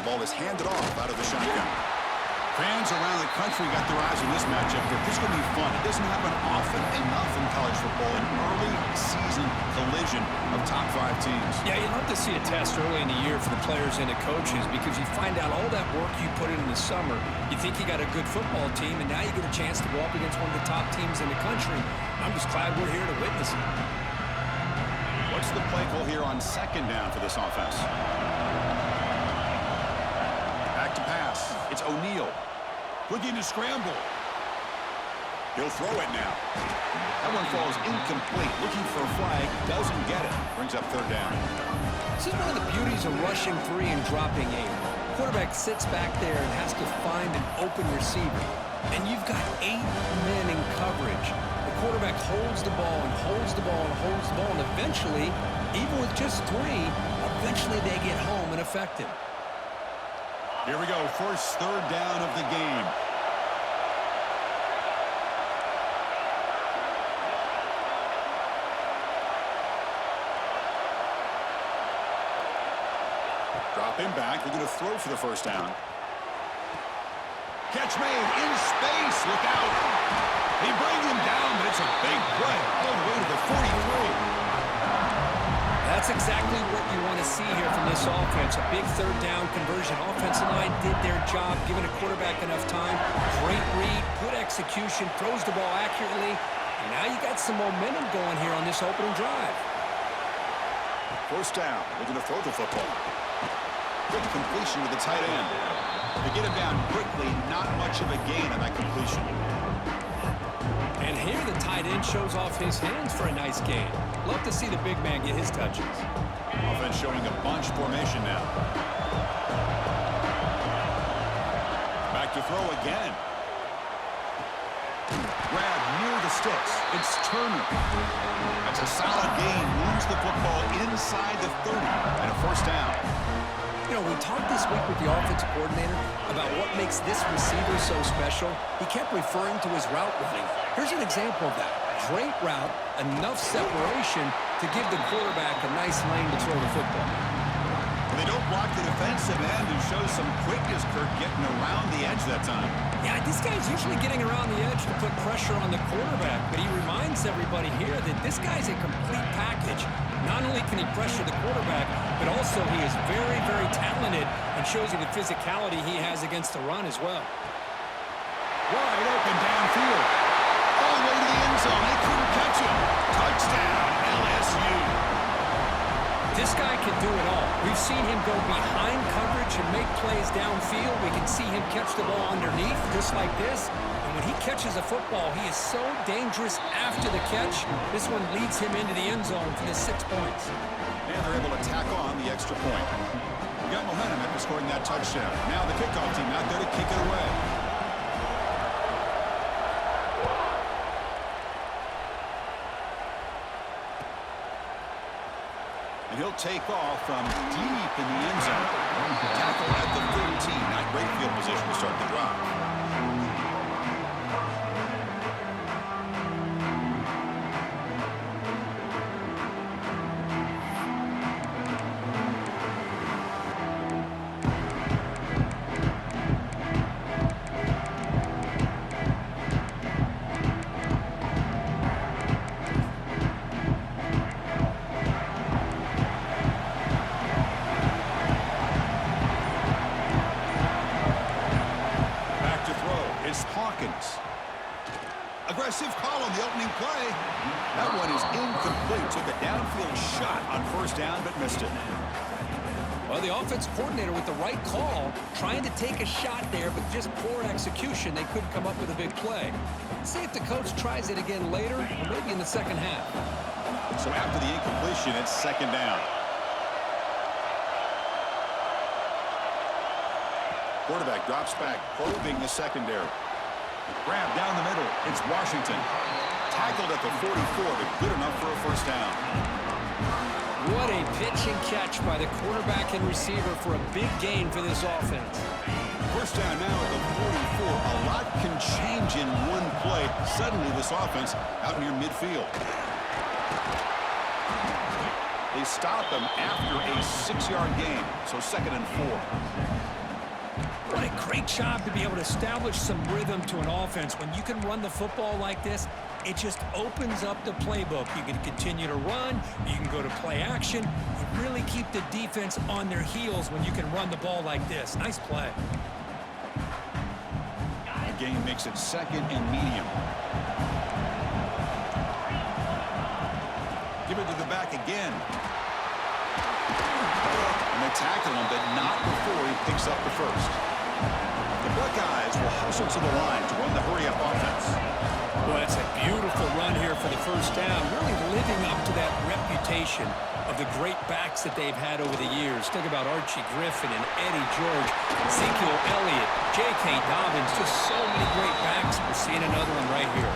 ball is handed off out of the shotgun. Fans around the country got their eyes on this matchup. This is going to be fun. It doesn't happen often enough in college football, an early season collision of top 5 teams. Yeah, you love to see a test early in the year for the players and the coaches because you find out all that work you put in the summer. You think you got a good football team, and now you get a chance to go up against one of the top teams in the country. I'm just glad we're here to witness it. What's the play call here on second down for this offense? Back to pass. It's O'Neal. Looking to scramble. He'll throw it now. That one falls incomplete. Looking for a flag. Doesn't get it. Brings up third down. This is one of the beauties of rushing 3 and dropping 8. Quarterback sits back there and has to find an open receiver. And you've got 8 men in coverage. The quarterback holds the ball and holds the ball and holds the ball. And eventually, even with just 3, eventually they get home and affect him. Here we go. First third down of the game. Drop him back. They're going to throw for the first down. Catch made in space. Look out. They bring him down, but it's a big play all the way to the 43. That's exactly what you want to see here from this offense. A big third down conversion. Offensive line did their job, giving a quarterback enough time. Great read, good execution, throws the ball accurately. And now you got some momentum going here on this opening drive. First down. They're going to throw the football. Quick completion to the tight end. They get him down quickly. Not much of a gain on that completion. And here the tight end shows off his hands for a nice gain. Love to see the big man get his touches. Offense showing a bunch formation now. Back to throw again. Grab near the sticks. It's Turner. That's a solid gain. Moves the football inside the 30 and a first down. You know, we talked this week with the offensive coordinator about what makes this receiver so special. He kept referring to his route running. Here's an example of that. Great route, enough separation to give the quarterback a nice lane to throw the football. And they don't block the defensive end who shows some quickness, Kirk, getting around the edge that time. Yeah, this guy's usually getting around the edge to put pressure on the quarterback, but he reminds everybody here that this guy's a complete package. Not only can he pressure the quarterback, but also he is very, very talented and shows you the physicality he has against the run as well. Wide open downfield. All the way to the end zone. They couldn't catch him. Touchdown, LSU. This guy can do it all. We've seen him go behind coverage and make plays downfield. We can see him catch the ball underneath just like this. And when he catches a football, he is so dangerous after the catch. This one leads him into the end zone for the 6 points. And they're able to tack on the extra point. We got momentum after scoring that touchdown. Now the kickoff team out there to kick it away. And he'll take off from deep in the end zone. Tackle at the 13. Not great field position to start the drive. Aggressive call on the opening play. That one is incomplete. Took a downfield shot on first down, but missed it. Well, the offense coordinator with the right call, trying to take a shot there, but just poor execution. They couldn't come up with a big play. See if the coach tries it again later, or maybe in the second half. So after the incompletion, it's second down. Quarterback drops back, probing the secondary. Grab down the middle. It's Washington. Tackled at the 44, but good enough for a first down. What a pitch and catch by the quarterback and receiver for a big gain for this offense. First down now at the 44. A lot can change in one play. Suddenly this offense out near midfield. They stop him after a 6-yard gain, so 2nd and 4. What a great job to be able to establish some rhythm to an offense. When you can run the football like this, it just opens up the playbook. You can continue to run. You can go to play action. You really keep the defense on their heels when you can run the ball like this. Nice play. The game makes it second and medium. Give it to the back again. And they tackle him, but not before he picks up the first. The Buckeyes will hustle to the line to run the hurry-up offense. Well, it's a beautiful run here for the first down, really living up to that reputation of the great backs that they've had over the years. Think about Archie Griffin and Eddie George, Ezekiel Elliott, J.K. Dobbins, just so many great backs. We're seeing another one right here.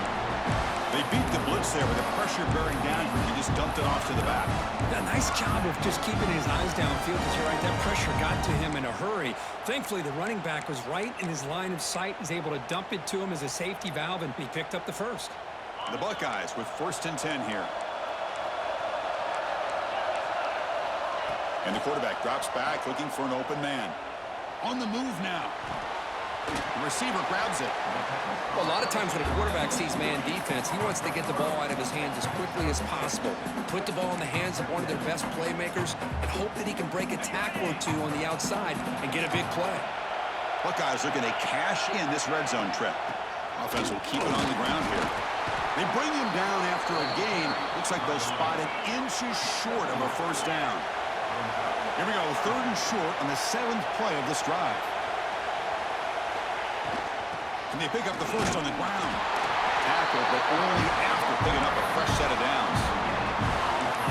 They beat the blitz there with the pressure bearing down. He just dumped it off to the back. A nice job of just keeping his eyes downfield because you're right, that pressure got to him in a hurry. Thankfully, the running back was right in his line of sight. He's able to dump it to him as a safety valve, and he picked up the first. The Buckeyes with 1st and 10 here. And the quarterback drops back looking for an open man. On the move now. The receiver grabs it. Well, a lot of times when a quarterback sees man defense, he wants to get the ball out of his hands as quickly as possible, put the ball in the hands of one of their best playmakers, and hope that he can break a tackle or two on the outside and get a big play. Buckeyes looking to cash in this red zone trip. Offense will keep it on the ground here. They bring him down after a gain. Looks like they'll spot it inches short of a first down. Here we go, 3rd and short on the 7th play of this drive. Can they pick up the first on the ground? Tackle, but only after picking up a fresh set of downs.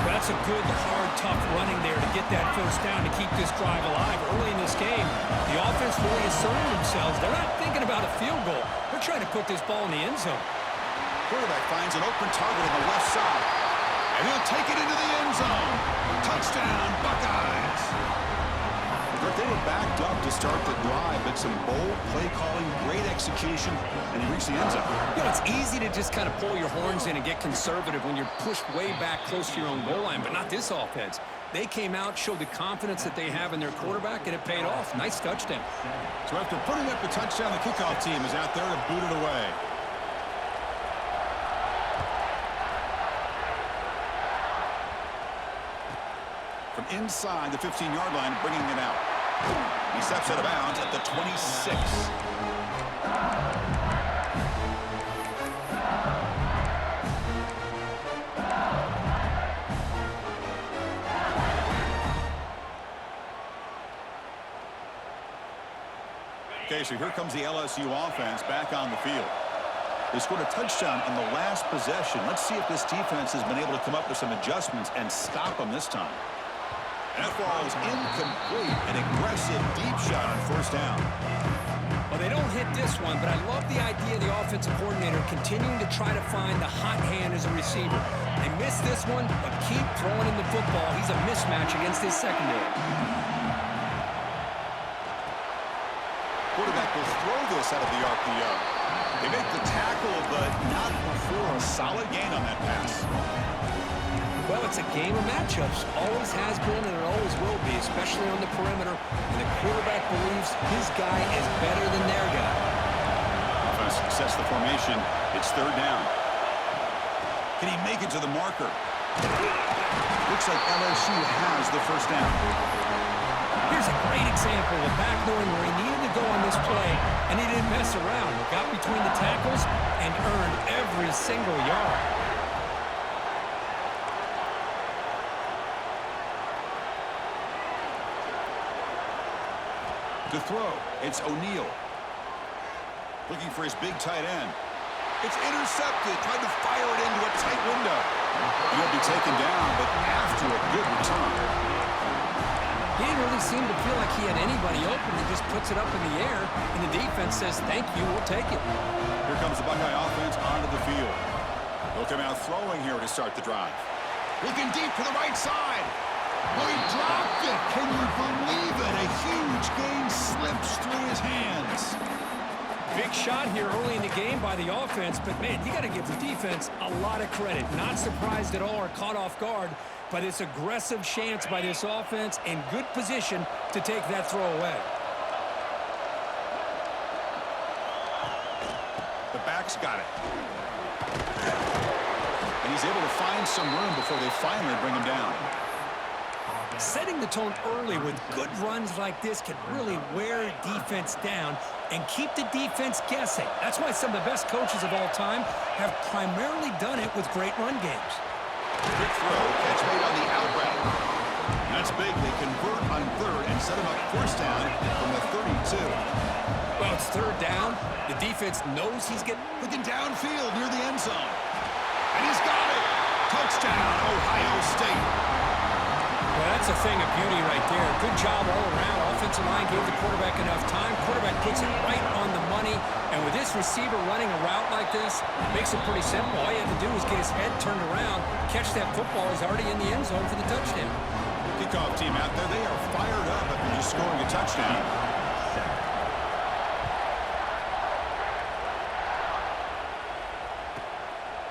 That's a good, hard, tough running there to get that first down to keep this drive alive. Early in this game, the offense really asserting themselves. They're not thinking about a field goal. They're trying to put this ball in the end zone. Quarterback finds an open target on the left side. And he'll take it into the end zone. Touchdown, Buckeyes. They were backed up to start the drive, but some bold play calling, great execution, and he reached the end zone. You know, it's easy to just kind of pull your horns in and get conservative when you're pushed way back close to your own goal line, but not this offense. They came out, showed the confidence that they have in their quarterback, and it paid off. Nice touchdown. So after putting up the touchdown, the kickoff team is out there to boot it away. From inside the 15-yard line, bringing it out. He steps out of bounds at the 26. Okay, so here comes the LSU offense back on the field. They scored a touchdown in the last possession. Let's see if this defense has been able to come up with some adjustments and stop them this time. That ball is incomplete. An aggressive deep shot on first down. Well, they don't hit this one, but I love the idea of the offensive coordinator continuing to try to find the hot hand as a receiver. They missed this one, but keep throwing in the football. He's a mismatch against his secondary. Quarterback will throw this out of the RPO. They make the tackle, but not before a solid gain on that pass. Well, it's a game of matchups. Always has been and it always will be, especially on the perimeter. And the quarterback believes his guy is better than their guy. Offense sets the formation. It's 3rd down. Can he make it to the marker? Looks like LSU has the first down. Here's a great example of back knowing where he needed to go on this play, and he didn't mess around. He got between the tackles and earned every single yard. To throw, it's O'Neal. Looking for his big tight end. It's intercepted, trying to fire it into a tight window. He'll be taken down, but after a good return. He didn't really seem to feel like he had anybody open. He just puts it up in the air, and the defense says, thank you, we'll take it. Here comes the Buckeye offense onto the field. They'll come out throwing here to start the drive. Looking deep to the right side. Oh, he dropped it. Can you believe it? A huge gain slips through his hands. Big shot here early in the game by the offense, but, man, you got to give the defense a lot of credit. Not surprised at all or caught off guard, but it's aggressive chance by this offense in good position to take that throw away. Bucs got it. And he's able to find some room before they finally bring him down. Setting the tone early with good runs like this can really wear defense down and keep the defense guessing. That's why some of the best coaches of all time have primarily done it with great run games. Quick throw, catch made on the out route. That's big. They convert on third and set him up first down from the 32. Well, it's third down. The defense knows he's getting... Looking downfield near the end zone. And he's got it. Touchdown, Ohio State. Well, that's a thing of beauty right there. Good job all around. Offensive line gave the quarterback enough time. Quarterback puts it right on the money. And with this receiver running a route like this, makes it pretty simple. All you have to do is get his head turned around, catch that football. He's already in the end zone for the touchdown. Kickoff team out there, they are fired up after just scoring a touchdown.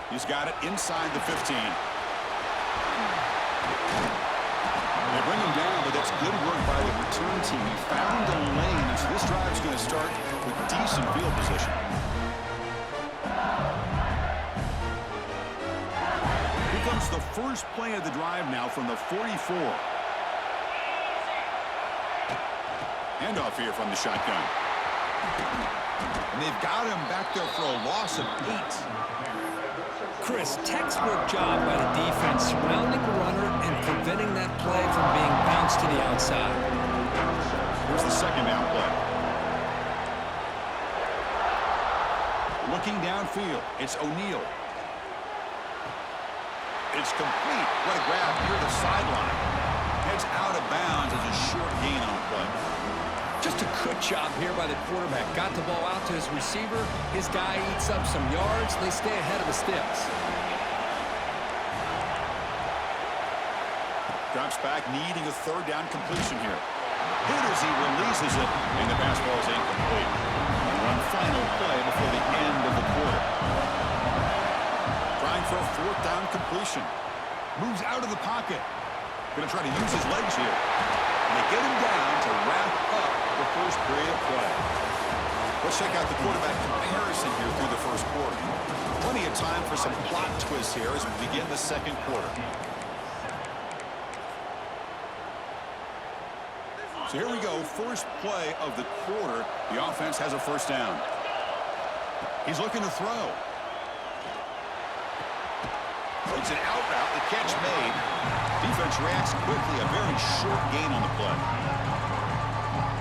He's got it inside the 15. They bring him down, but that's good work by the return team. He found the lane, so this drive's going to start with decent field position. Here comes the first play of the drive now from the 44. Handoff here from the shotgun. And they've got him back there for a loss of 8. Chris, textbook job by the defense surrounding the runner and preventing that play from being bounced to the outside. Here's the second down play. Looking downfield, it's O'Neal. It's complete. What a grab near the sideline. Heads out of bounds as a short gain on the play. Just a good job here by the quarterback. Got the ball out to his receiver. His guy eats up some yards. They stay ahead of the sticks. Drops back, needing a third down completion here. Hit as he releases it, and the pass ball is incomplete. And one final play before the end of the quarter. Trying for a fourth down completion. Moves out of the pocket. Going to try to use his legs here. And they get him down to wrap up the first period of play. Let's check out the quarterback comparison here through the first quarter. Plenty of time for some plot twists here as we begin the second quarter. So here we go, first play of the quarter. The offense has a first down. He's looking to throw. It's an out route, the catch made. Defense reacts quickly, a very short gain on the play.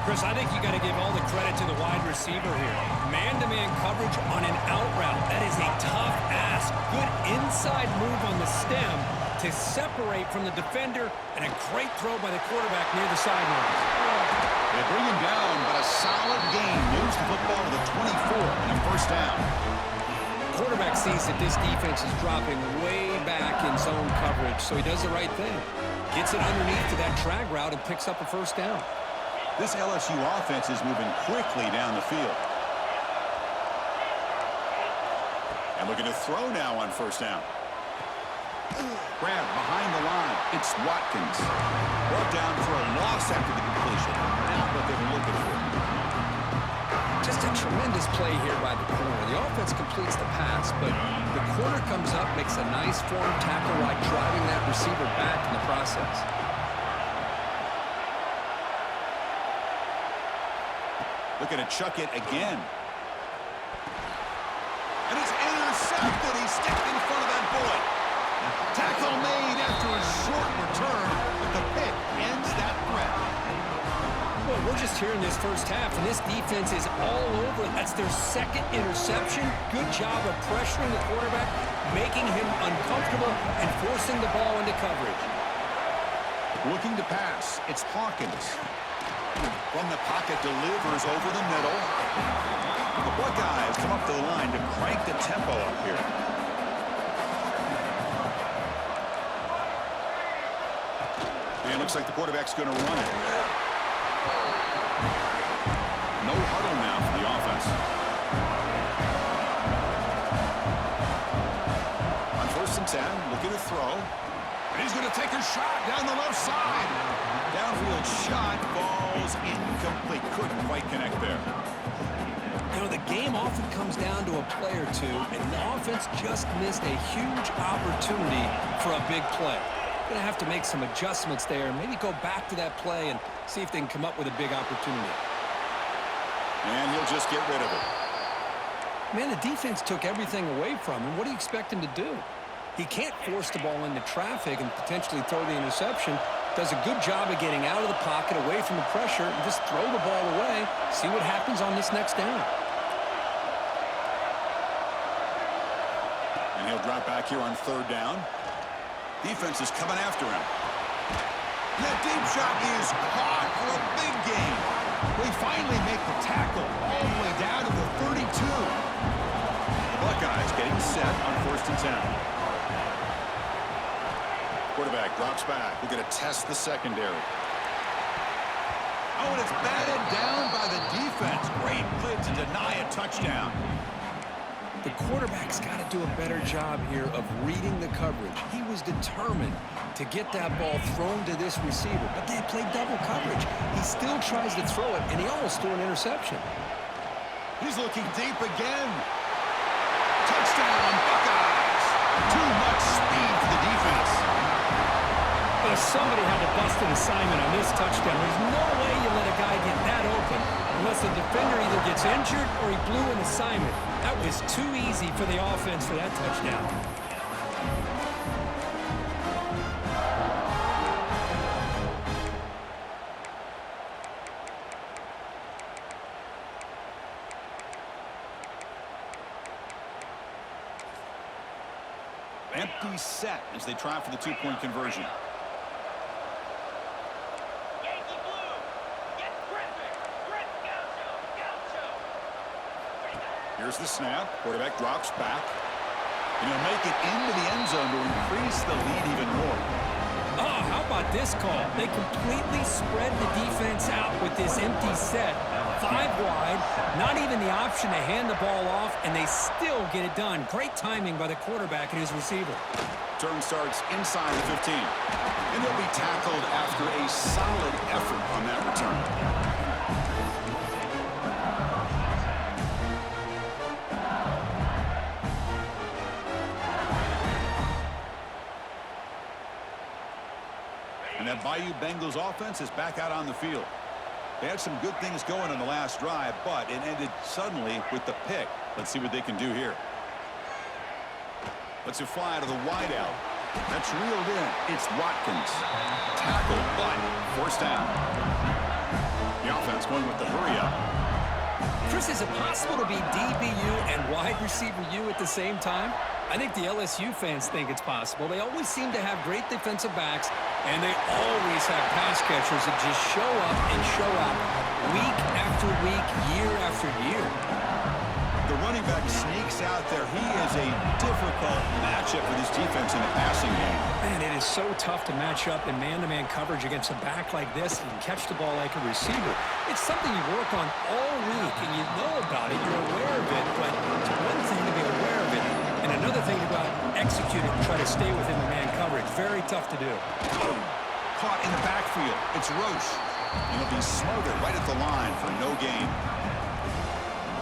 Chris, I think you got to give all the credit to the wide receiver here. Man-to-man coverage on an out route. That is a tough ask. Good inside move on the stem to separate from the defender, and a great throw by the quarterback near the sideline. They bring him down, but a solid gain moves the football to the 24 and a first down. Quarterback sees that this defense is dropping way back in zone coverage, so he does the right thing. Gets it underneath to that drag route and picks up a first down. This LSU offense is moving quickly down the field. And looking to throw now on first down. Grab behind the line. It's Watkins. Brought down for a loss after the completion. Not what they were looking for. Just a tremendous play here by the corner. The offense completes the pass, but the corner comes up, makes a nice form tackle while driving that receiver back in the process. Looking to chuck it again. And it's intercepted. He's stepped in front of that bullet. Tackle made after a short return, but the pick ends that threat. Well, we're just here in this first half, and this defense is all over it. That's their second interception. Good job of pressuring the quarterback, making him uncomfortable, and forcing the ball into coverage. Looking to pass. It's Hawkins. From the pocket, delivers over the middle. The Buckeyes come up to the line to crank the tempo up here. And looks like the quarterback's going to run it. No huddle now for the offense. On 1st and 10, looking to throw. And he's going to take a shot down the left side. Downfield shot falls incomplete. Couldn't quite connect there. You know, the game often comes down to a play or two, and the offense just missed a huge opportunity for a big play. Going to have to make some adjustments there, maybe go back to that play and see if they can come up with a big opportunity. And he'll just get rid of it. Man, the defense took everything away from him. What do you expect him to do? He can't force the ball into traffic and potentially throw the interception. Does a good job of getting out of the pocket, away from the pressure, and just throw the ball away. See what happens on this next down. And he'll drop back here on third down. Defense is coming after him. That deep shot is caught for a big gain. They finally make the tackle all the way down to the 32. The Buckeyes getting set on 1st and 10. Quarterback drops back. We're going to test the secondary. Oh, and it's batted down by the defense. Great play to deny a touchdown. The quarterback's got to do a better job here of reading the coverage. He was determined to get that ball thrown to this receiver, but they played double coverage. He still tries to throw it, and he almost threw an interception. He's looking deep again. Touchdown, Buckeyes. Too much speed for the defense. But somebody had to bust an assignment on this touchdown. There's no way you let a guy get that open unless the defender either gets injured or he blew an assignment. That was too easy for the offense for that touchdown. Empty set as they try for the two-point conversion. Here's the snap. Quarterback drops back. And he'll make it into the end zone to increase the lead even more. Oh, how about this call? They completely spread the defense out with this empty set. 5 wide, not even the option to hand the ball off, and they still get it done. Great timing by the quarterback and his receiver. Turn starts inside the 15. And he'll be tackled after a solid effort on that return. And that Bayou Bengals offense is back out on the field. They had some good things going on the last drive, but it ended suddenly with the pick. Let's see what they can do here. Let's it fly to the wideout. That's reeled in. It's Watkins. Tackled, but forced down. The offense going with the hurry up. Chris, is it possible to be DBU and wide receiver U at the same time? I think the LSU fans think it's possible. They always seem to have great defensive backs, and they always have pass catchers that just show up and show out week after week, year after year. The running back sneaks out there. He is a difficult matchup for this defense in the passing game. Man, it is so tough to match up in man-to-man coverage against a back like this and catch the ball like a receiver. It's something you work on all week, and you know about it. You're aware of it, but it's one thing to be aware of it, and another thing to go out and execute it and try to stay within the man coverage. Very tough to do. Caught in the backfield. It's Roche. And he'll be smothered right at the line for no gain.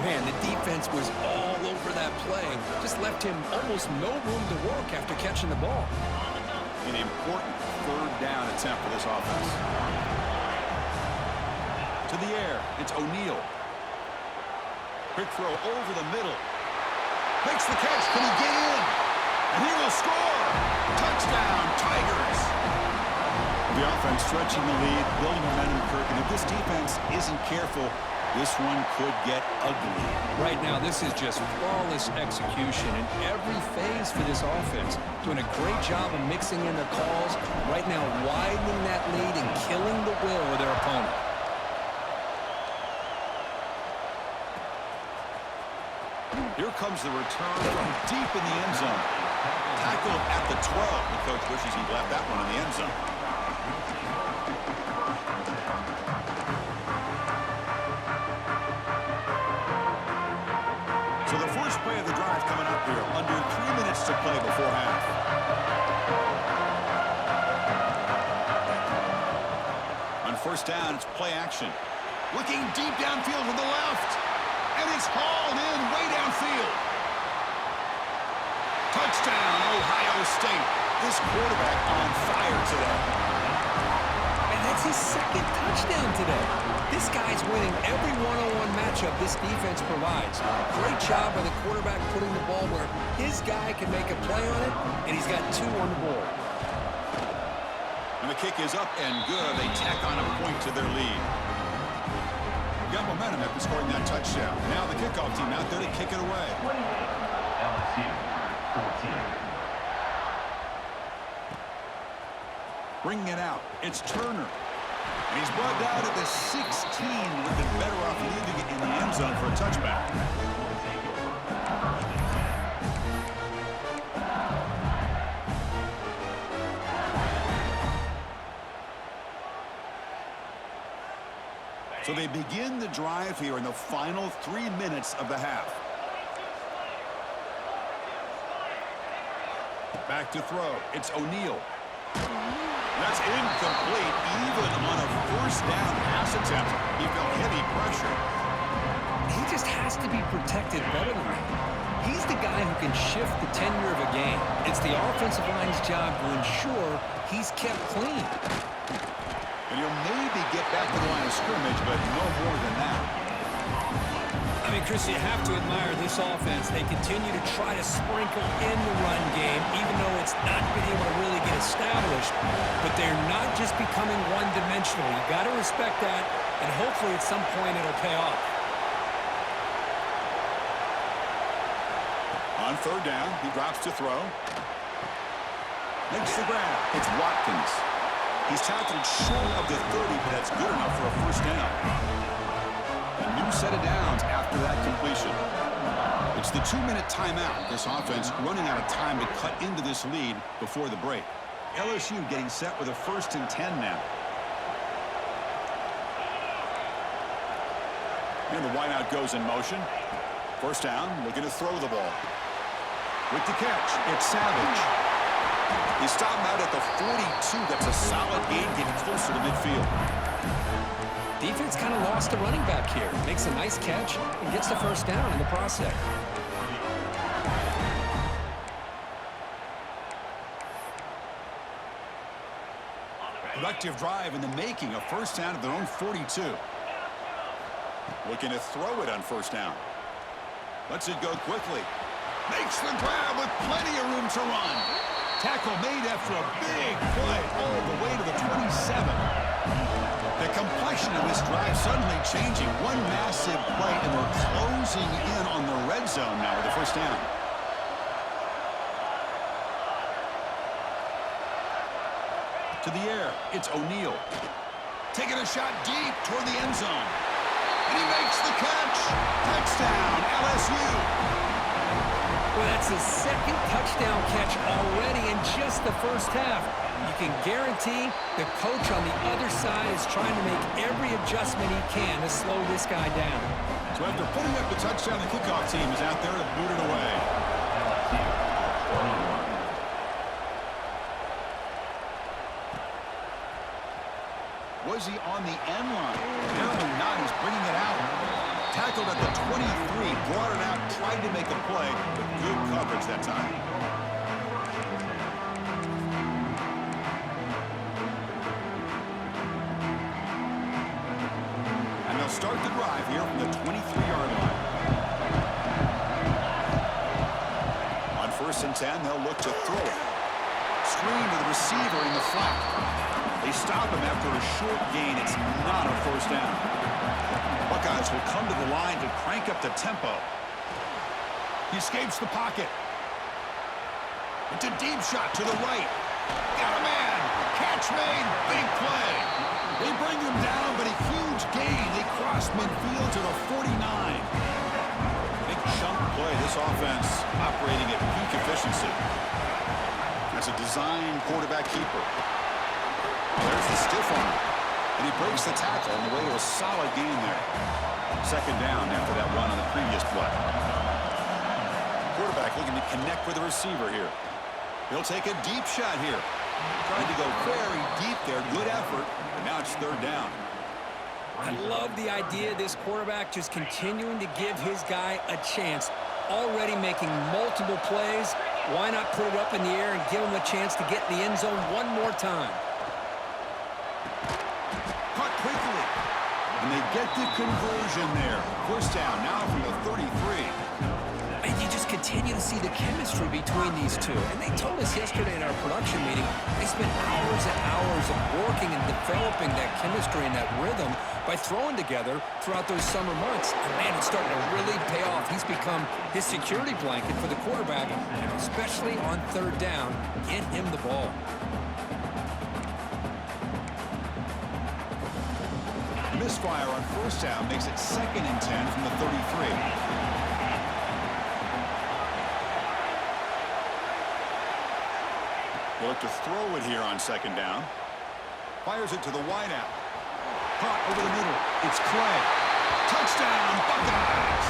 Man, the defense was all over that play. Just left him almost no room to work after catching the ball. An important third down attempt for this offense. To the air. It's O'Neal. Quick throw over the middle. Makes the catch. Can he get in? And he will score. Touchdown, Tigers. The offense stretching the lead, building momentum, Kirk. And if this defense isn't careful, this one could get ugly. Right now, this is just flawless execution in every phase for this offense. Doing a great job of mixing in their calls. Right now, widening that lead and killing the will of their opponent. Here comes the return from deep in the end zone. Tackled at the 12. The coach wishes he'd left that one in the end zone. So the first play of the drive coming up here. Under 3 minutes to play before half. On first down, it's play action. Looking deep downfield to the left. And it's hauled in way downfield. Touchdown, Ohio State. This quarterback on fire today. And that's his second touchdown today. This guy's winning every one-on-one matchup this defense provides. Great job by the quarterback putting the ball where his guy can make a play on it, and he's got 2 on the board. And the kick is up and good. They tack on a point to their lead. Got momentum after scoring that touchdown. Now the kickoff team out there to kick it away. LSU 14. Bringing it out. It's Turner. And he's brought down at the 16. Would have been better off leaving it in the end zone for a touchback. So they begin the drive here in the final 3 minutes of the half. Back to throw. It's O'Neal. That's incomplete, even on a first down pass attempt. He felt heavy pressure. He just has to be protected better than that. He's the guy who can shift the tenure of a game. It's the offensive line's job to ensure he's kept clean. And he'll maybe get back to the line of scrimmage, but no more than that. I mean, Chris, you have to admire this offense. They continue to try to sprinkle in the run game, even though it's not been able to really get established. But they're not just becoming one-dimensional. You got to respect that, and hopefully at some point it'll pay off. On third down, he drops to throw. Makes the grab. It's Watkins. He's tackled short of the 30, but that's good enough for a first down. A new set of downs after that completion. It's the 2-minute timeout. This offense running out of time to cut into this lead before the break. LSU getting set with a 1st and 10 now. And the wideout goes in motion. First down, looking to throw the ball. With the catch, it's Savage. He stopped him out at the 42. That's a solid gain, getting closer to midfield. Defense kind of lost the running back here. Makes a nice catch and gets the first down in the process. Productive drive in the making, a first down at their own 42. Looking to throw it on first down. Lets it go quickly. Makes the grab with plenty of room to run. Tackle made after a big play all the way to the 27. The complexion of this drive suddenly changing. One massive play, and they're closing in on the red zone now with the first down. To the air, it's O'Neal. Taking a shot deep toward the end zone. And he makes the catch. Touchdown, LSU. Well, that's his second touchdown catch already in just the first half. You can guarantee the coach on the other side is trying to make every adjustment he can to slow this guy down. So after putting up the touchdown, the kickoff team is out there to boot it away. Was he on the end line? Apparently not. He's bringing it out. Tackled at the 23, brought it out, tried to make a play, but good coverage that time. And they'll start the drive here from the 23-yard line. On 1st and 10, they'll look to throw it. Screen to the receiver in the flat. They stop him after a short gain. It's not a first down. Buckeyes will come to the line to crank up the tempo. He escapes the pocket. It's a deep shot to the right. Got a man. Catch made. Big play. They bring him down, but a huge gain. They cross midfield to the 49. Big chunk play. This offense operating at peak efficiency. That's a design quarterback keeper. There's the stiff arm. And he breaks the tackle on the way to a solid gain there. Second down after that run on the previous play. Quarterback looking to connect with the receiver here. He'll take a deep shot here. Tried to go very deep there. Good effort. But now it's third down. I love the idea of this quarterback just continuing to give his guy a chance. Already making multiple plays. Why not put it up in the air and give him a chance to get in the end zone one more time? Caught quickly. And they get the conversion there. First down now from the 33. And you just continue to see the chemistry between these two. And they told us yesterday in our production meeting, they spent hours and hours of working and developing that chemistry and that rhythm by throwing together throughout those summer months. And man, it's starting to really pay off. He's become his security blanket for the quarterback, and especially on third down, get him the ball. Misfire on first down makes it 2nd and 10 from the 33. They'll look to throw it here on 2nd down. Fires it to the wideout. Caught over the middle. It's Clay. Touchdown, Buckeyes!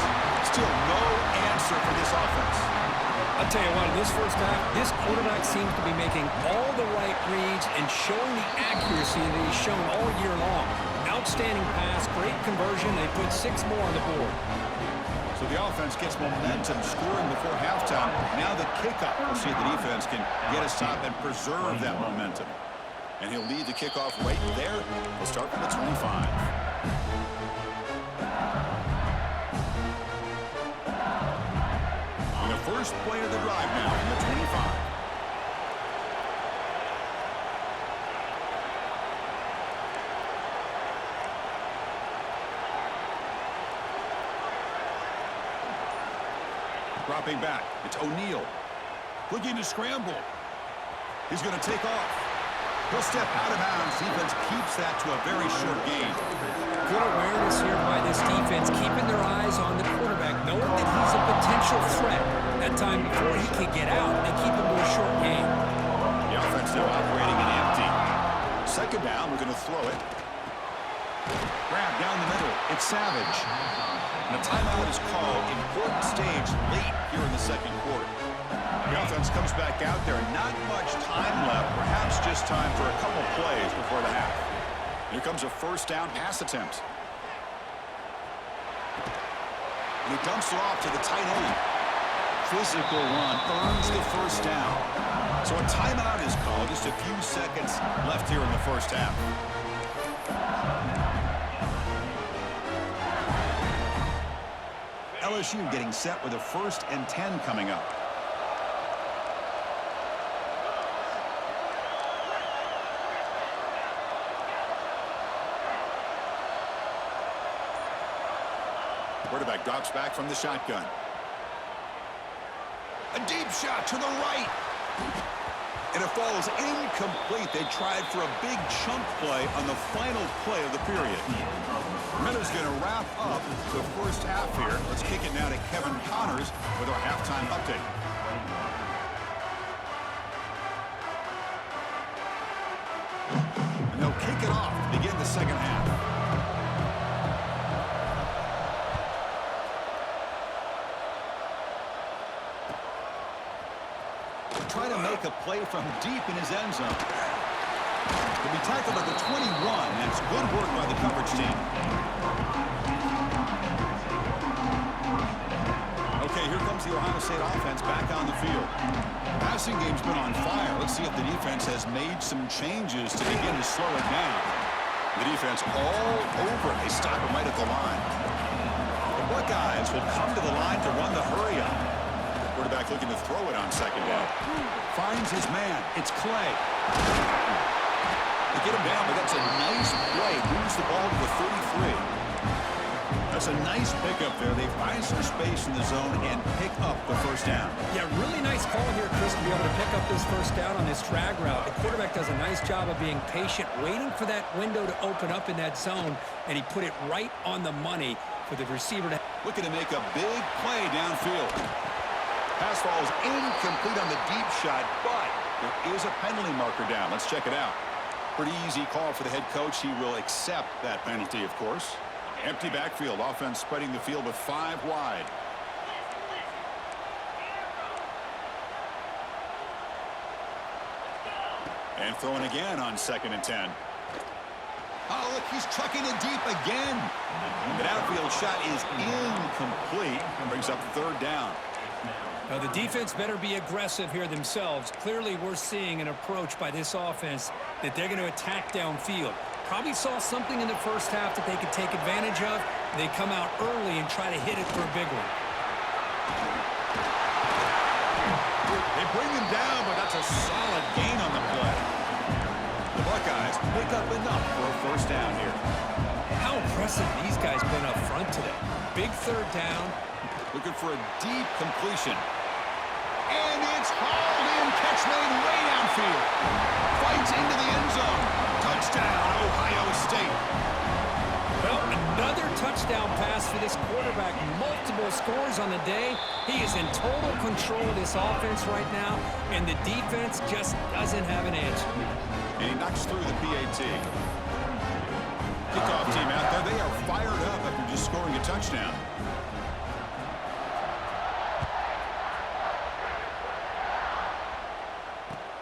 Still no answer for this offense. I'll tell you what, in this first half, this quarterback seems to be making all the right reads and showing the accuracy that he's shown all year long. Outstanding pass, great conversion. They put 6 more on the board. So the offense gets momentum, scoring before halftime. Now the kickoff. We'll see if the defense can get a stop and preserve that momentum. And he'll lead the kickoff right there. We'll start from the 25. And the first play of the drive now from the 25. Dropping back. It's O'Neal. Looking to scramble. He's going to take off. He'll step out of bounds. Defense keeps that to a very short gain. Good awareness here by this defense, keeping their eyes on the quarterback, knowing that he's a potential threat. That time before he can get out, they keep him to a short gain. The offense now operating in empty. 2nd down, we're going to throw it. Grab down the middle. It's Savage. And a timeout is called. Important stage late here in the 2nd quarter. The offense comes back out there. Not much time left. Perhaps just time for a couple plays before the half. Here comes a first down pass attempt. And he dumps it off to the tight end. Physical run earns the first down. So a timeout is called. Just a few seconds left here in the first half. LSU getting set with a 1st and 10 coming up. Quarterback drops back from the shotgun. A deep shot to the right. And it falls incomplete. They tried for a big chunk play on the final play of the period. Minuta's going to wrap up the first half here. Let's kick it now to Kevin Connors with our halftime update. And they'll kick it off to begin the 2nd half. Try to make a play from deep in his end zone. He'll be tackled at the 21. That's good work by the coverage team. Okay, here comes the Ohio State offense back on the field. The passing game's been on fire. Let's see if the defense has made some changes to begin to slow it down. The defense all over it. They stop him right at the line. The Buckeyes will come to the line to run the hurry up. Quarterback looking to throw it on 2nd down. Finds his man. It's Clay. They get him down, but that's a nice play. Moves the ball to the 33. That's a nice pickup there. They find some space in the zone and pick up the first down. Yeah, really nice call here, Chris, to be able to pick up this first down on this drag route. The quarterback does a nice job of being patient, waiting for that window to open up in that zone, and he put it right on the money for the receiver to... Looking to make a big play downfield. Pass falls incomplete on the deep shot, but there is a penalty marker down. Let's check it out. Pretty easy call for the head coach. He will accept that penalty, of course. Empty backfield. Offense spreading the field with 5 wide. And throwing again on 2nd and 10. Oh, look, he's trucking it deep again. The outfield shot is incomplete and brings up third down. Now, the defense better be aggressive here themselves. Clearly, we're seeing an approach by this offense that they're going to attack downfield. Probably saw something in the first half that they could take advantage of. They come out early and try to hit it for a big one. They bring him down, but that's a solid gain on the play. The Buckeyes pick up enough for a first down here. How impressive these guys been up front today. Big third down. Looking for a deep completion. And it's hauled in. Catch made way downfield. Fights into the end zone. Touchdown, Ohio State. Well, another touchdown pass for this quarterback. Multiple scores on the day. He is in total control of this offense right now, and the defense just doesn't have an answer. And he knocks through the PAT. Kickoff team out there. They are fired up after just scoring a touchdown.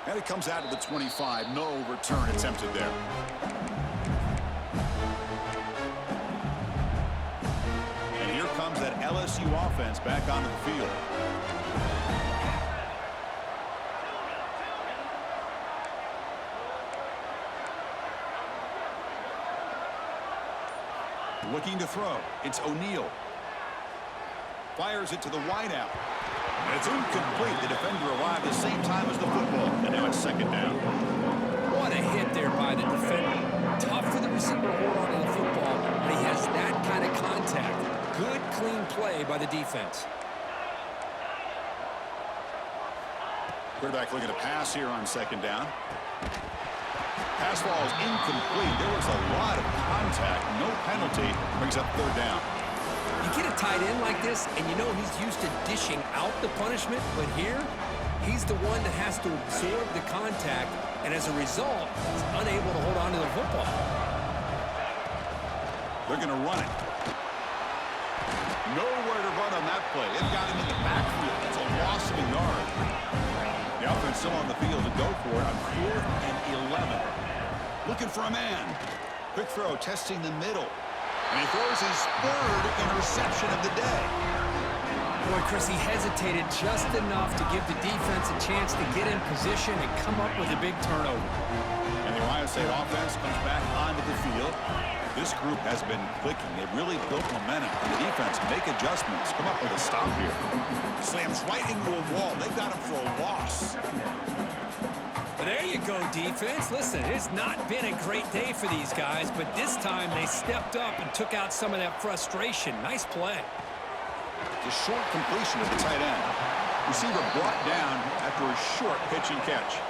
And it comes out of the 25. No return attempted there. And here comes that LSU offense back onto the field. Looking to throw. It's O'Neal. Fires it to the wideout. It's incomplete. The defender arrived at the same time as the football. And now it's second down. What a hit there by the defender. Tough for the receiver to hold on to the football, but he has that kind of contact. Good, clean play by the defense. Quarterback looking to pass here on second down. Pass ball is incomplete. There was a lot of contact. No penalty. Brings up third down. You get a tight end like this, and you know he's used to dishing out the punishment, but here, he's the one that has to absorb the contact, and as a result, he's unable to hold on to the football. They're going to run it. Nowhere to run on that play. They've got him in the backfield. It's a loss of a yard. The offense still on the field to go for it on 4th and 11. Looking for a man. Quick throw, testing the middle. And he throws his third interception of the day. Boy, Chris, he hesitated just enough to give the defense a chance to get in position and come up with a big turnover. And the Ohio State offense comes back onto the field. This group has been clicking. They've really built momentum. And the defense make adjustments. Come up with a stop here. Slams right into a wall. They've got him for a loss. There you go, defense. Listen, it's not been a great day for these guys, but this time they stepped up and took out some of that frustration. Nice play. The short completion of the tight end. Receiver brought down after a short pitch and catch.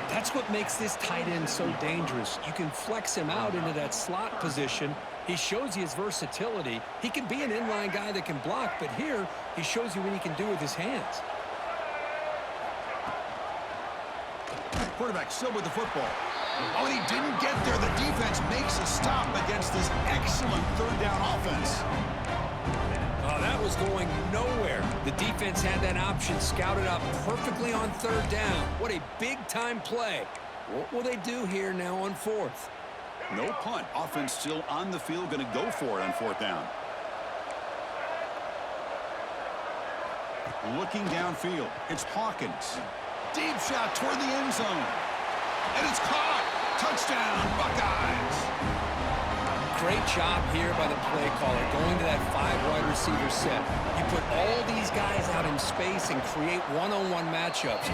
That's what makes this tight end so dangerous. You can flex him out into that slot position. He shows you his versatility. He can be an inline guy that can block, but here he shows you what he can do with his hands. Quarterback still with the football. Oh, and he didn't get there. The defense makes a stop against this excellent third down offense. Oh, that was going nowhere. The defense had that option scouted up perfectly on third down. What a big-time play. What will they do here now on 4th? No punt. Offense still on the field, going to go for it on 4th down. Looking downfield. It's Hawkins. Deep shot toward the end zone. And it's caught. Touchdown, Buckeyes. Great job here by the play caller, going to that 5-wide receiver set. You put all these guys out in space and create one-on-one matchups.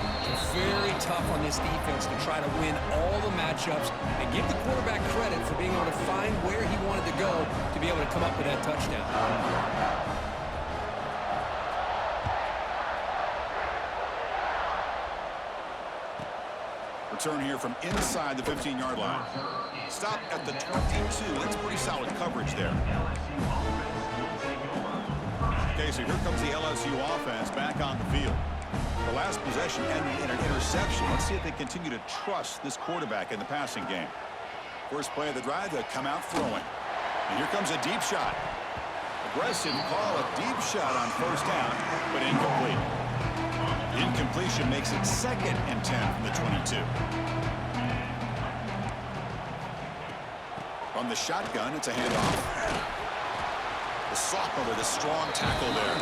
Very tough on this defense to try to win all the matchups and give the quarterback credit for being able to find where he wanted to go to be able to come up with that touchdown. Return here from inside the 15-yard line. Stop at the 22. That's pretty solid coverage there. Okay, so here comes the LSU offense back on the field. The last possession ended in an interception. Let's see if they continue to trust this quarterback in the passing game. First play of the drive, they come out throwing. And here comes a deep shot. Aggressive call, a deep shot on first down, but incomplete. The incompletion makes it 2nd and 10 from the 22. From the shotgun, it's a handoff. The sophomore with a strong tackle there.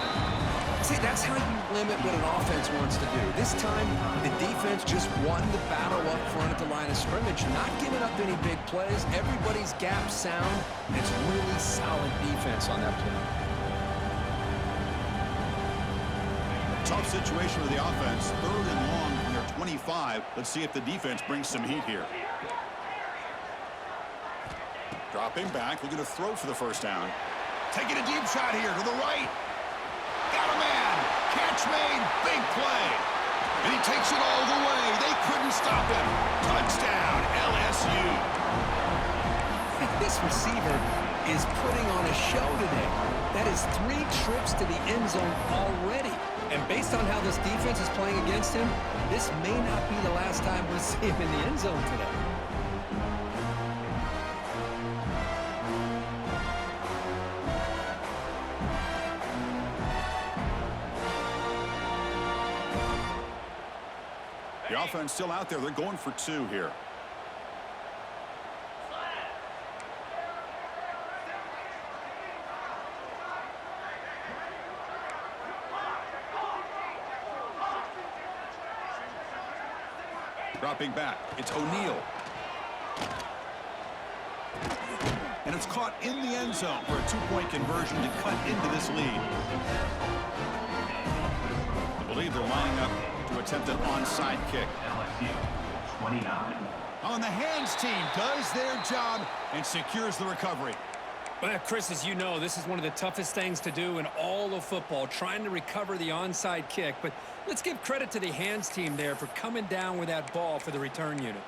See, that's how you limit what an offense wants to do. This time, the defense just won the battle up front at the line of scrimmage, not giving up any big plays. Everybody's gap sound. It's really solid defense on that play. Tough situation for the offense. 3rd and long from their 25. Let's see if the defense brings some heat here. Dropping back, looking to throw for the first down. Taking a deep shot here to the right. Got a man. Catch made. Big play. And he takes it all the way. They couldn't stop him. Touchdown, LSU. This receiver is putting on a show today. That is 3 trips to the end zone already. And based on how this defense is playing against him, this may not be the last time we see him in the end zone today. The offense still out there. They're going for 2 here. Dropping back, it's O'Neal. And it's caught in the end zone for a 2-point conversion to cut into this lead. I believe they're lining up to attempt an onside kick. LSU 29. On the hands team does their job and secures the recovery. Well, Chris, as you know, this is one of the toughest things to do in all of football, trying to recover the onside kick. But let's give credit to the hands team there for coming down with that ball for the return unit.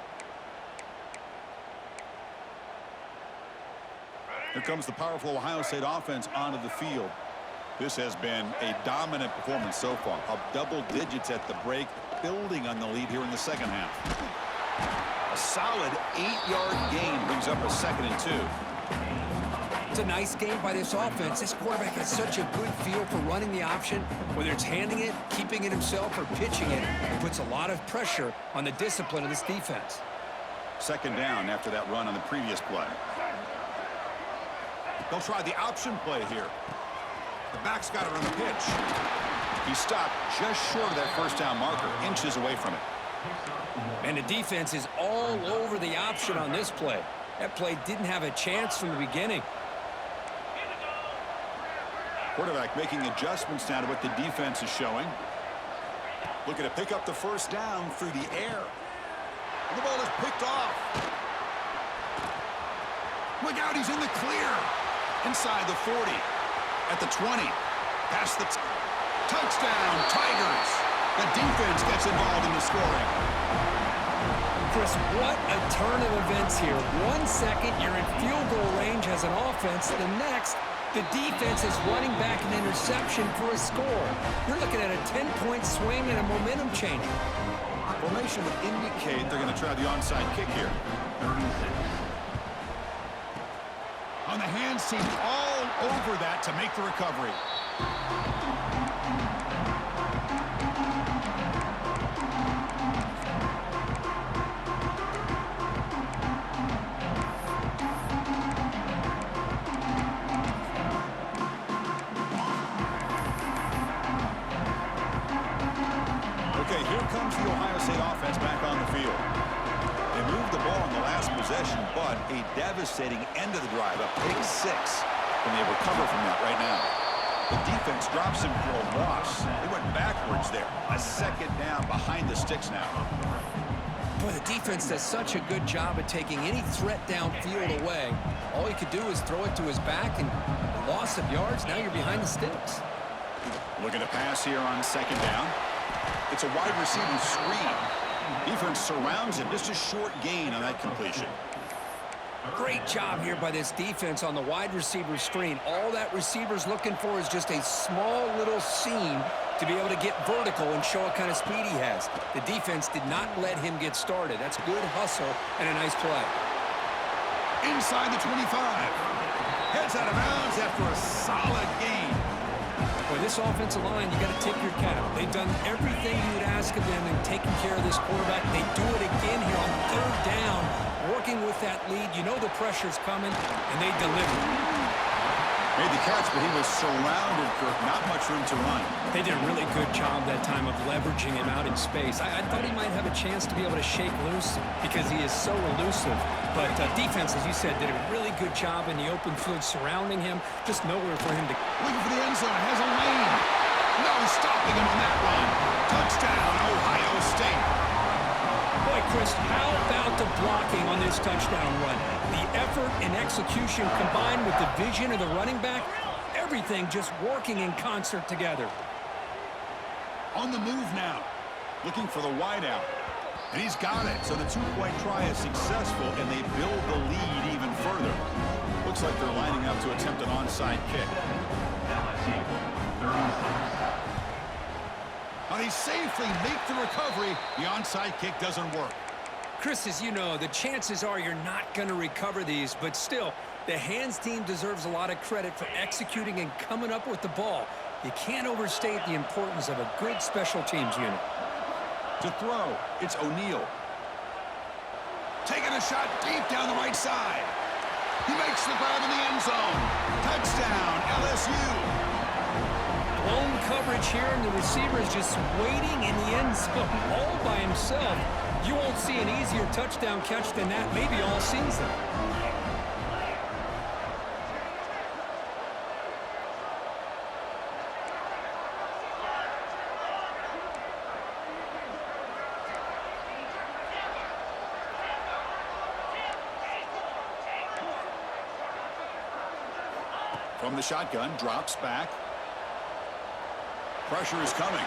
Here comes the powerful Ohio State offense onto the field. This has been a dominant performance so far. Up double digits at the break, building on the lead here in the second half. A solid 8-yard gain brings up a 2nd and 2. It's a nice game by this offense. This quarterback has such a good feel for running the option, whether it's handing it, keeping it himself, or pitching it. It puts a lot of pressure on the discipline of this defense. 2nd down after that run on the previous play. They'll try the option play here. The back's got it on the pitch. He stopped just short of that first down marker, inches away from it. And the defense is all over the option on this play. That play didn't have a chance from the beginning. Quarterback making adjustments now to what the defense is showing. Looking to pick up the first down through the air. And the ball is picked off. Look out, he's in the clear. Inside the 40. At the 20. Past the touchdown, Tigers. The defense gets involved in the scoring. Chris, what a turn of events here. 1 second, you're in field goal range as an offense. The next, the defense is running back an interception for a score. You're looking at a 10-point swing and a momentum changer. Formation would indicate they're going to try the onside kick here. 36. On the hands team, all over that to make the recovery. Okay, here comes the Ohio State offense back on the field. They moved the ball in the last possession, but a devastating end of the drive, a pick 6, and they recover from that right now. The defense drops him for a loss. They went backwards there. A 2nd down behind the sticks now. Boy, the defense does such a good job at taking any threat downfield away. All he could do is throw it to his back, and a loss of yards, now you're behind the sticks. Looking to pass here on 2nd down. It's a wide receiver screen. Defense surrounds him. Just a short gain on that completion. Great job here by this defense on the wide receiver screen. All that receiver's looking for is just a small little seam to be able to get vertical and show what kind of speed he has. The defense did not let him get started. That's good hustle and a nice play. Inside the 25. Heads out of bounds after a solid gain. Boy, this offensive line, you got to tip your cap. They've done everything you would ask of them in taking care of this quarterback. They do it again here on 3rd down, working working with that lead. You know the pressure's coming, and they deliver. Made the catch, but he was surrounded, Kirk. Not much room to run. They did a really good job that time of leveraging him out in space. I thought he might have a chance to be able to shake loose because he is so elusive. But defense, as you said, did a really good job in the open field surrounding him. Just nowhere for him to... Looking for the end zone. Has a lane. No stopping him on that run. Touchdown, Ohio State. Boy, Chris, how about the blocking on this touchdown run? The effort and execution combined with the vision of the running back, everything just working in concert together. On the move now, looking for the wideout. And he's got it, so the two-point try is successful, and they build the lead even further. Looks like they're lining up to attempt an onside kick. LSU, 36. Now they safely make the recovery. The onside kick doesn't work. Chris, as you know, the chances are you're not going to recover these, but still, the hands team deserves a lot of credit for executing and coming up with the ball. You can't overstate the importance of a good special teams unit. To throw, it's O'Neal. Taking a shot deep down the right side. He makes the grab in the end zone. Touchdown, LSU. Blown coverage here, and the receiver is just waiting in the end zone all by himself. You won't see an easier touchdown catch than that maybe all season. From the shotgun, drops back. Pressure is coming.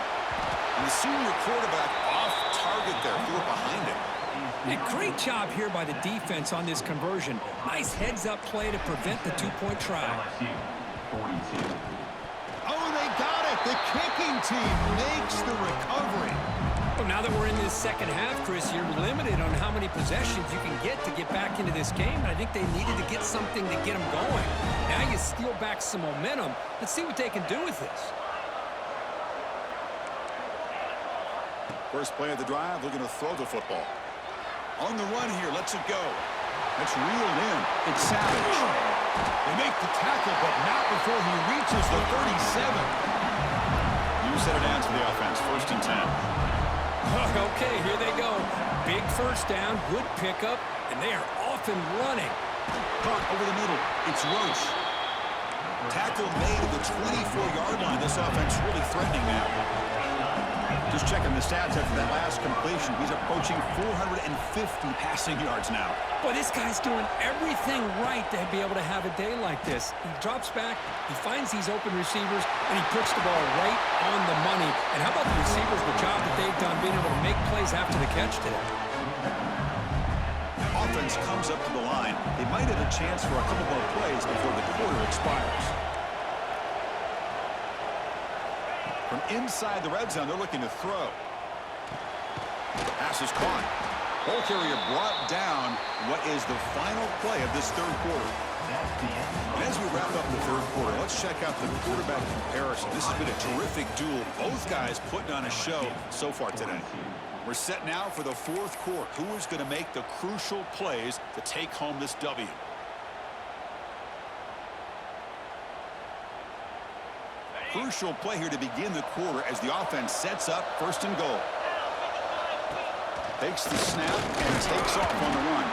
And the senior quarterback off target there. Threw it behind him. A great job here by the defense on this conversion. Nice heads-up play to prevent the two-point try. LSU, 42. Oh, they got it. The kicking team makes the recovery. Well, now that we're in this second half, Chris, you're limited on how many possessions you can get back into this game. And I think they needed to get something to get them going. Now you steal back some momentum. Let's see what they can do with this. First play of the drive, looking to throw the football. On the run here, lets it go. That's reeled in. It's Savage. They make the tackle, but not before he reaches the 37. You set it down to the offense. 1st and 10. Okay, here they go. Big first down, good pickup, and they are off and running. Caught over the middle. It's Roach. Tackle made at the 24-yard line. This offense really threatening now. Just checking the stats after that last completion. He's approaching 450 passing yards now. Boy, this guy's doing everything right to be able to have a day like this. He drops back, he finds these open receivers, and he puts the ball right on the money. And how about the receivers, the job that they've done being able to make plays after the catch today? Offense comes up to the line. They might have a chance for a couple more plays before the quarter expires. From inside the red zone, they're looking to throw. Pass is caught. Ball carrier brought down. What is the final play of this third quarter? And as we wrap up the third quarter, let's check out the quarterback comparison. This has been a terrific duel. Both guys putting on a show so far today. We're set now for the fourth quarter. Who is going to make the crucial plays to take home this W? Crucial play here to begin the quarter as the offense sets up 1st and goal. Takes the snap and takes off on the run.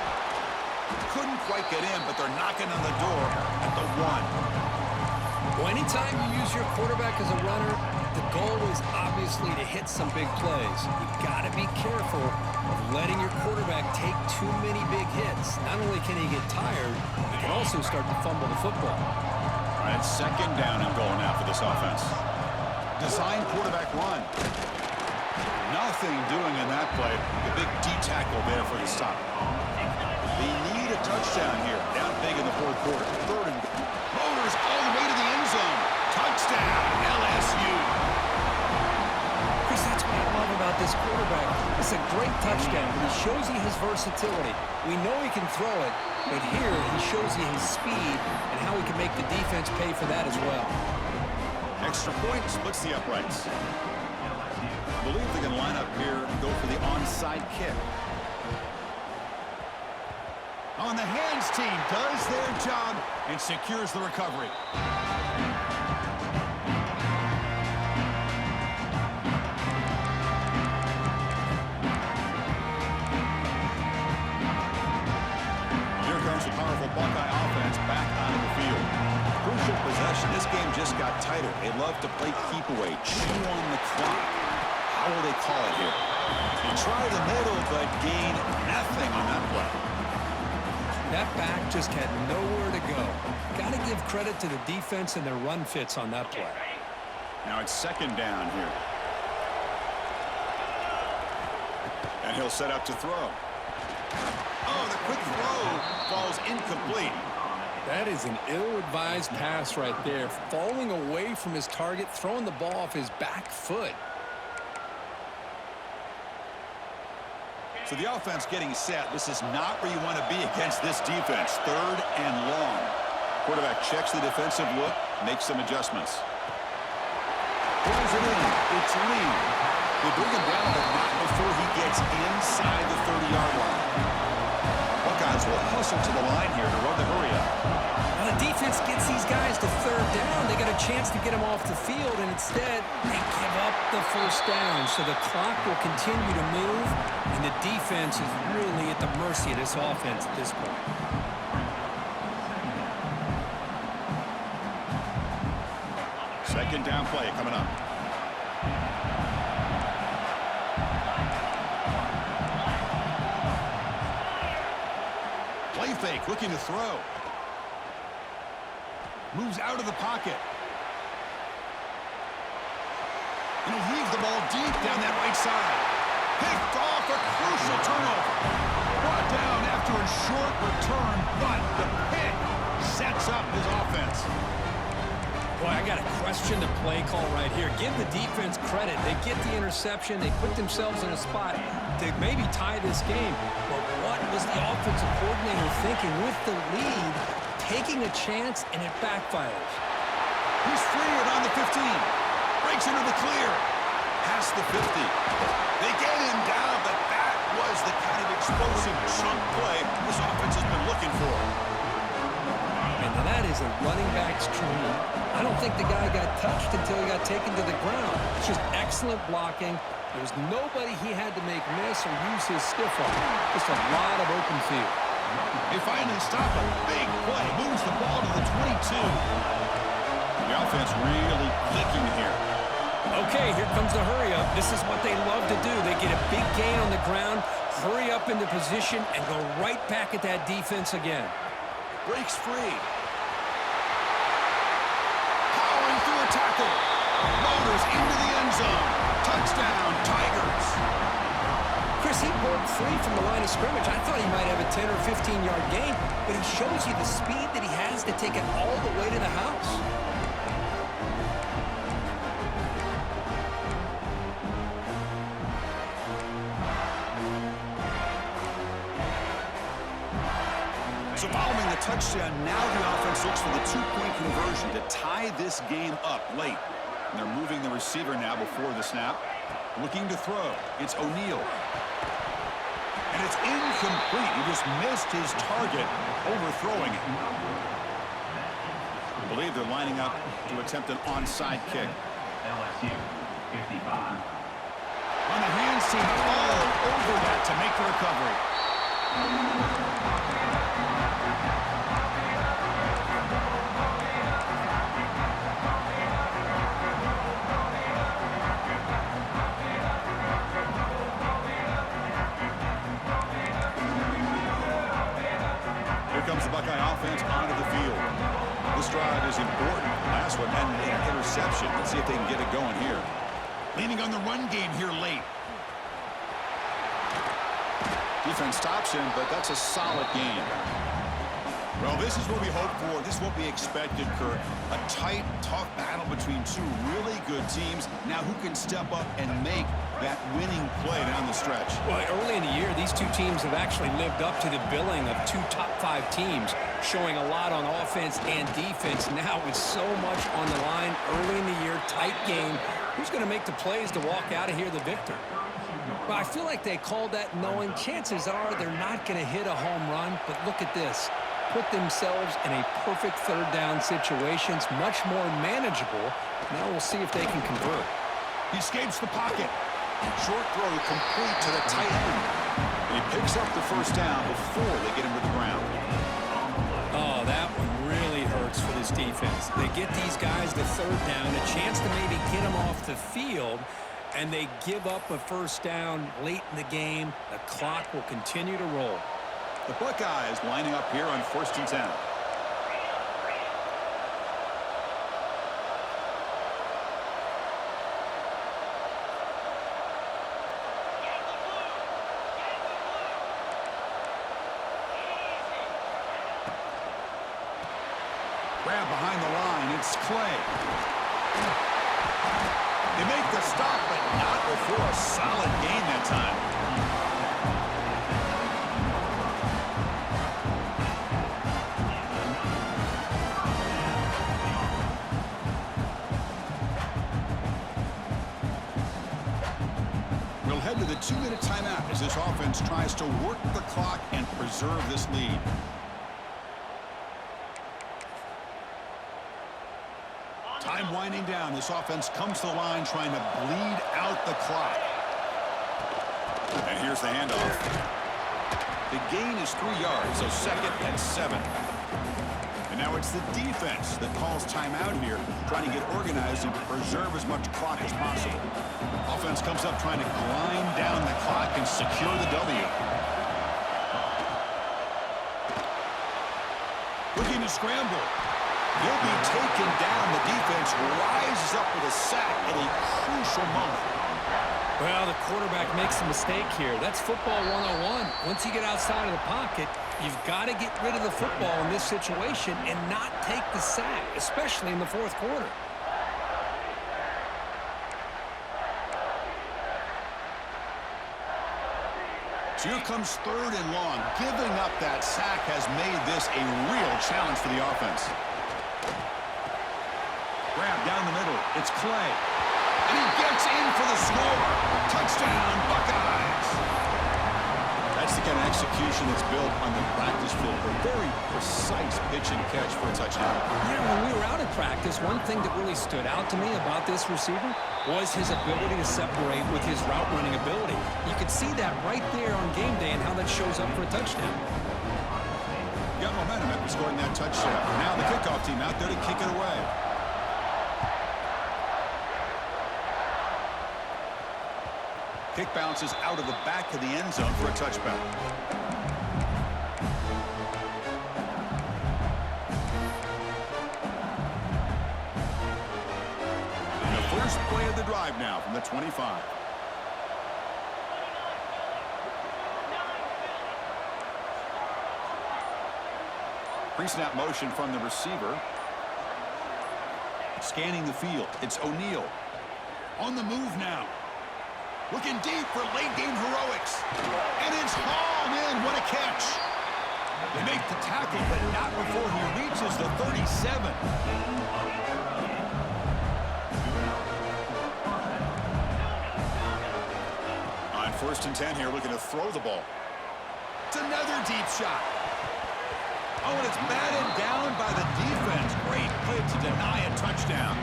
Couldn't quite get in, but they're knocking on the door at the 1. Well, anytime you use your quarterback as a runner, the goal is obviously to hit some big plays. You've got to be careful of letting your quarterback take too many big hits. Not only can he get tired, he can also start to fumble the football. All right, 2nd down and goal now for this offense. Design quarterback run. Nothing doing in that play. The big D tackle there for the stop. They need a touchdown here. Down big in the fourth quarter. 3rd and Motors all the way to the end zone. Touchdown, LSU. Chris, that's what I love about this quarterback. It's a great touchdown. He shows you his versatility. We know he can throw it, but here he shows you his speed and how he can make the defense pay for that as well. Extra point splits the uprights. I believe they can line up here and go for the onside kick. On the hands team does their job and secures the recovery. Here comes the powerful Buckeye offense back onto the field. Crucial possession. This game just got tighter. They love to play keep away, chew on the clock. How will they call it here? They try the middle, but gain nothing on that play. That back just had nowhere to go. Got to give credit to the defense and their run fits on that play. Now it's second down here. And he'll set up to throw. Oh, the quick throw falls incomplete. That is an ill-advised pass right there. Falling away from his target, throwing the ball off his back foot. So the offense getting set. This is not where you want to be against this defense. Third and long. Quarterback checks the defensive look, makes some adjustments. Pulls it in. It's Lee. They bring him down, but not before he gets inside the 30-yard line. Buckeyes will hustle to the line here to run the hurry up. Now the defense gets these guys to third down. They got a chance to get them off the field, and instead they give up the first down. So the clock will continue to move, and the defense is really at the mercy of this offense at this point. Second down play coming up. Play fake, looking to throw. Moves out of the pocket. And he'll heave the ball deep down that right side. Picked off, a crucial turnover. Brought down after a short return, but the pick sets up his offense. Boy, I got to question the play call right here. Give the defense credit. They get the interception. They put themselves in a spot to maybe tie this game. But what was the offensive coordinator thinking with the lead, taking a chance, and it backfires? He's free around the 15. Breaks into the clear. Past the 50. They get him down, but that was the kind of explosive chunk play this offense has been looking for. And that is a running back's dream. I don't think the guy got touched until he got taken to the ground. It's just excellent blocking. There was nobody he had to make miss or use his stiff arm. Just a lot of open field. They finally stop a big play. Moves the ball to the 22. The offense really clicking here. Okay, here comes the hurry up. This is what they love to do. They get a big gain on the ground, hurry up into position, and go right back at that defense again. Breaks free. Powering through a tackle. Motors into the end zone. Touchdown, Tigers. Chris, he broke free from the line of scrimmage. I thought he might have a 10 or 15-yard gain, but he shows you the speed that he has to take it all the way to the house. So following the touchdown, now the offense looks for the two-point conversion to tie this game up late. And they're moving the receiver now before the snap. Looking to throw. It's O'Neal. And it's incomplete. He just missed his target, overthrowing it. I believe they're lining up to attempt an onside kick. LSU, 55. On the hands team, all over that to make the recovery. Comes the Buckeye offense onto the field. This drive is important. Last one, and an interception. Let's see if they can get it going here. Leaning on the run game here late. Defense stops him, but that's a solid game. Well, this is what we hope for. This is what we expected, Kurt. A tight, tough battle between two really good teams. Now who can step up and make that winning play down the stretch? Well, early in the year, these two teams have actually lived up to the billing of two top-5 teams, showing a lot on offense and defense. Now with so much on the line early in the year, tight game, who's going to make the plays to walk out of here the victor? Well, I feel like they called that knowing chances are they're not going to hit a home run, but look at this. Put themselves in a perfect third down situation. It's much more manageable. Now we'll see if they can convert. He escapes the pocket. Short throw complete to the tight end. And he picks up the first down before they get him to the ground. Oh, that one really hurts for this defense. They get these guys the third down, a chance to maybe get them off the field, and they give up a first down late in the game. The clock will continue to roll. The Buckeyes lining up here on 1st and 10. Grab behind the line. It's Clay. They make the stop, but not before a solid gain that time. We'll head to the 2-minute timeout as this offense tries to work the clock and preserve this lead. Time winding down. This offense comes to the line trying to bleed out the clock. And here's the handoff. The gain is 3 yards, so 2nd and 7. And now it's the defense that calls timeout here, trying to get organized and preserve as much clock as possible. Offense comes up trying to grind down the clock and secure the W. Looking to scramble. He'll be taken down. The defense rises up with a sack at a crucial moment. Well, the quarterback makes a mistake here. That's football 101. Once you get outside of the pocket, you've got to get rid of the football in this situation and not take the sack, especially in the 4th quarter. So here comes 3rd and long. Giving up that sack has made this a real challenge for the offense. Grab down the middle. It's Clay. And he gets in for the score. Touchdown, Buckeyes. That's the kind of execution that's built on the practice field. A very precise pitch and catch for a touchdown. Yeah, when we were out at practice, one thing that really stood out to me about this receiver was his ability to separate with his route running ability. You could see that right there on game day and how that shows up for a touchdown. Got momentum after scoring that touchdown. Now the kickoff team out there to kick it away. Kick bounces out of the back of the end zone for a touchback. And the first play of the drive now from the 25. Pre-snap motion from the receiver. Scanning the field. It's O'Neal. On the move now. Looking deep for late-game heroics. And it's hauled in. What a catch. They make the tackle, but not before he reaches the 37. On 1st and 10 here, looking to throw the ball. It's another deep shot. Oh, and it's batted down by the defense. Great play to deny a touchdown.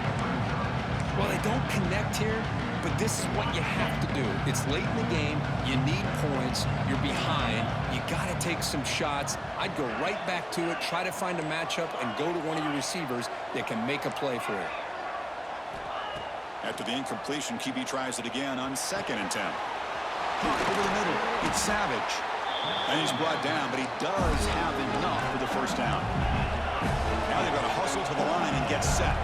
Well, they don't connect here, but this is what you have to do. It's late in the game. You need points. You're behind. You got to take some shots. I'd go right back to it, try to find a matchup, and go to one of your receivers that can make a play for you. After the incompletion, QB tries it again on 2nd and 10. Over the middle, it's Savage. And he's brought down, but he does have enough for the first down. Now they've got to hustle to the line and get set.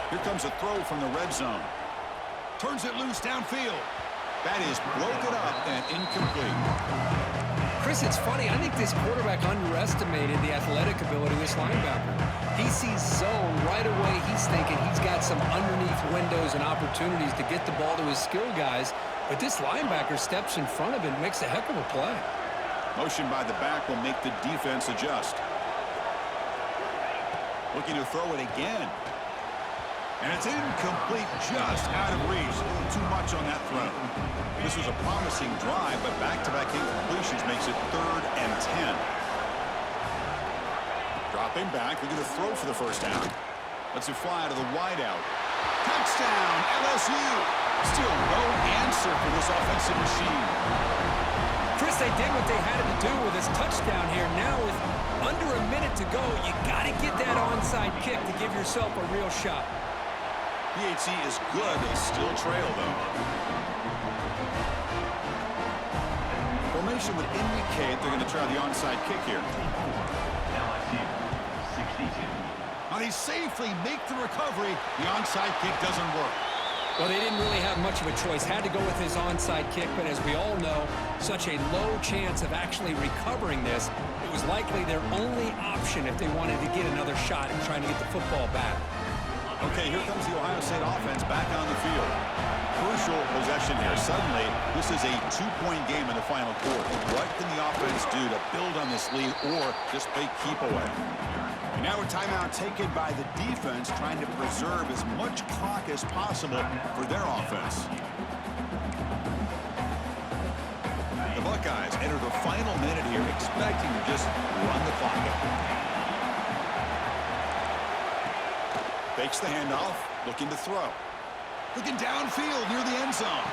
Here comes a throw from the red zone. Turns it loose downfield. That is broken up and incomplete. Chris, it's funny. I think this quarterback underestimated the athletic ability of this linebacker. He sees zone right away. He's thinking he's got some underneath windows and opportunities to get the ball to his skill guys. But this linebacker steps in front of him and makes a heck of a play. Motion by the back will make the defense adjust. Looking to throw it again. And it's incomplete, just out of reach. A little too much on that throw. This was a promising drive, but back-to-back incompletions makes it 3rd and 10. Dropping back, looking to throw for the first down. Lets it fly to the wideout. Touchdown, LSU! Still no answer for this offensive machine. Chris, they did what they had to do with this touchdown here. Now with under a minute to go, you got to get that onside kick to give yourself a real shot. PHC is good. They still trail, though. Formation would indicate they're going to try the onside kick here. LSU, 62. Now they safely make the recovery. The onside kick doesn't work. Well, they didn't really have much of a choice. Had to go with his onside kick, but as we all know, such a low chance of actually recovering this. It was likely their only option if they wanted to get another shot at trying to get the football back. Okay, here comes the Ohio State offense back on the field. Crucial possession here. Suddenly, this is a 2-point game in the final quarter. What can the offense do to build on this lead or just play keep away? And now a timeout taken by the defense, trying to preserve as much clock as possible for their offense. The Buckeyes enter the final minute here, expecting to just run the clock out. Fakes the handoff, looking to throw. Looking downfield near the end zone.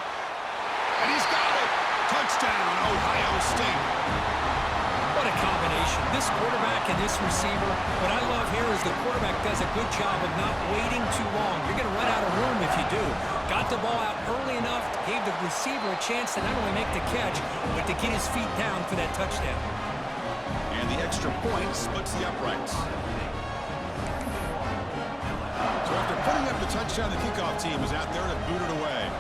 And he's got it! Touchdown, Ohio State! What a combination. This quarterback and this receiver. What I love here is the quarterback does a good job of not waiting too long. You're going to run out of room if you do. Got the ball out early enough, gave the receiver a chance to not only make the catch, but to get his feet down for that touchdown. And the extra point splits the uprights. So after putting up the touchdown, the kickoff team is out there to boot it away.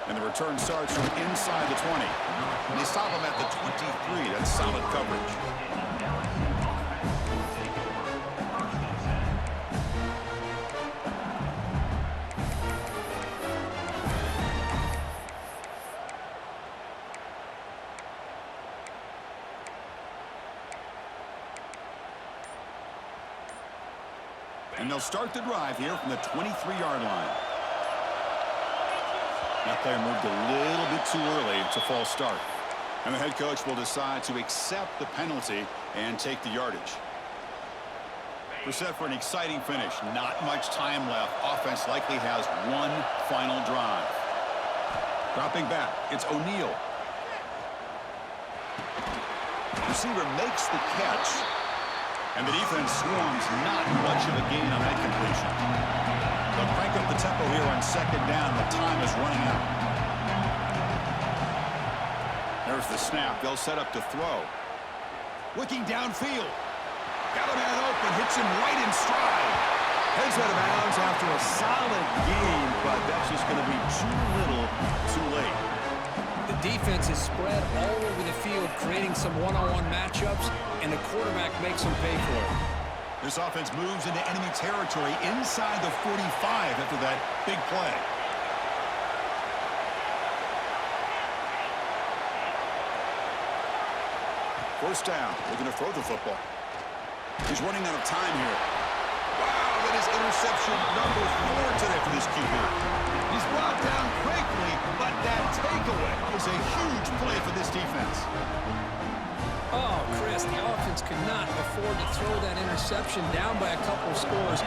And the return starts from inside the 20. And they stop him at the 23. That's solid coverage. And they'll start the drive here from the 23-yard line. That player moved a little bit too early. It's a false start. And the head coach will decide to accept the penalty and take the yardage. We're set for an exciting finish. Not much time left. Offense likely has one final drive. Dropping back, it's O'Neal. Receiver makes the catch. And the defense swarms. Not much of a gain on that completion. They'll crank up the tempo here on second down. The time is running out. There's the snap. They'll set up to throw. Looking downfield. Got a man open. Hits him right in stride. Heads out of bounds after a solid game, but that's just going to be too little, too late. The defense is spread all over the field, creating some one-on-one matchups, and the quarterback makes them pay for it. This offense moves into enemy territory inside the 45 after that big play. First down, looking to throw the football. He's running out of time here. Wow, that is interception number 4 today for this QB. He's brought down quickly, but that takeaway is a huge play for this defense. Oh, Chris, the offense could not afford to throw that interception down by a couple of scores.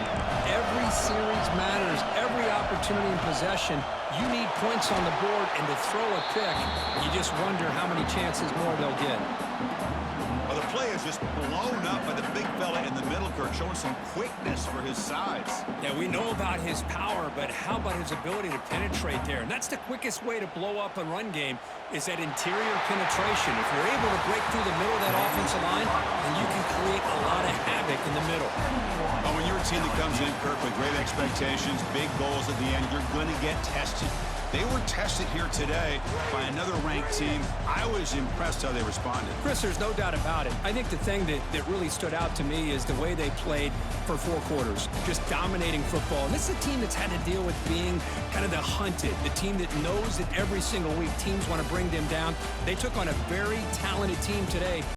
Every series matters. Every opportunity in possession, you need points on the board, and to throw a pick, you just wonder how many chances more they'll get. Well, the play is just blown up by the big fella in the middle, Kirk, showing some quickness for his size. Yeah, we know about his power, but how about his ability to penetrate there? And that's the quickest way to blow up a run game, is that interior penetration. If you're able to break through the middle of that offensive line, then you can create a lot of havoc in the middle. Well, when you're a team that comes in, Kirk, with great expectations, big goals at the end, you're going to get tested. They were tested here today by another ranked team. I was impressed how they responded. Chris, there's no doubt about it. I think the thing that really stood out to me is the way they played for 4 quarters, just dominating football. And this is a team that's had to deal with being kind of the hunted, the team that knows that every single week teams want to bring them down. They took on a very talented team today.